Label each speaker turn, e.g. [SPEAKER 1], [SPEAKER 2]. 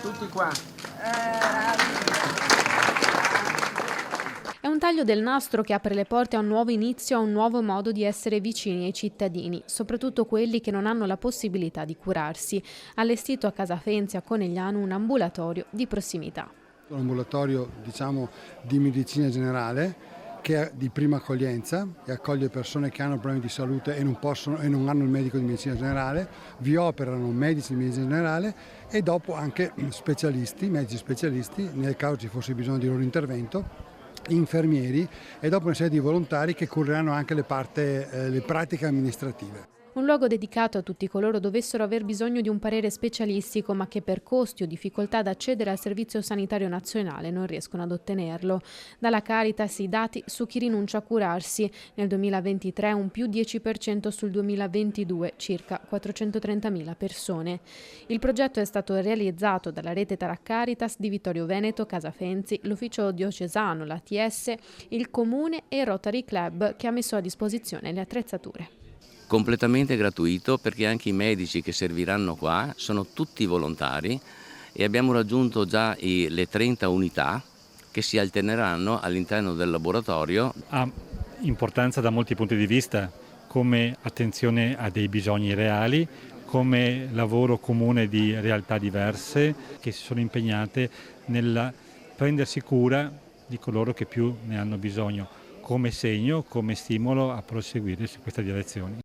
[SPEAKER 1] Tutti qua.
[SPEAKER 2] È un taglio del nastro che apre le porte a un nuovo inizio, a un nuovo modo di essere vicini ai cittadini, soprattutto quelli che non hanno la possibilità di curarsi. Allestito a Casafenzi a Conegliano un ambulatorio di prossimità.
[SPEAKER 3] Un ambulatorio, diciamo, di medicina generale che è di prima accoglienza e accoglie persone che hanno problemi di salute e non hanno il medico di medicina generale, vi operano medici di medicina generale e dopo anche specialisti, medici specialisti, nel caso ci fosse bisogno di loro intervento, infermieri e dopo una serie di volontari che cureranno anche le pratiche amministrative.
[SPEAKER 2] Un luogo dedicato a tutti coloro dovessero aver bisogno di un parere specialistico ma che per costi o difficoltà ad accedere al Servizio Sanitario Nazionale non riescono ad ottenerlo. Dalla Caritas i dati su chi rinuncia a curarsi. Nel 2023 un più 10% sul 2022, circa 430.000 persone. Il progetto è stato realizzato dalla rete tra Caritas di Vittorio Veneto, Casafenzi, l'Ufficio Diocesano, l'ATS, il Comune e il Rotary Club che ha messo a disposizione le attrezzature.
[SPEAKER 4] Completamente gratuito perché anche i medici che serviranno qua sono tutti volontari e abbiamo raggiunto già le 30 unità che si alterneranno all'interno del laboratorio.
[SPEAKER 5] Ha importanza da molti punti di vista, come attenzione a dei bisogni reali, come lavoro comune di realtà diverse che si sono impegnate nel prendersi cura di coloro che più ne hanno bisogno, come segno, come stimolo a proseguire su questa direzione.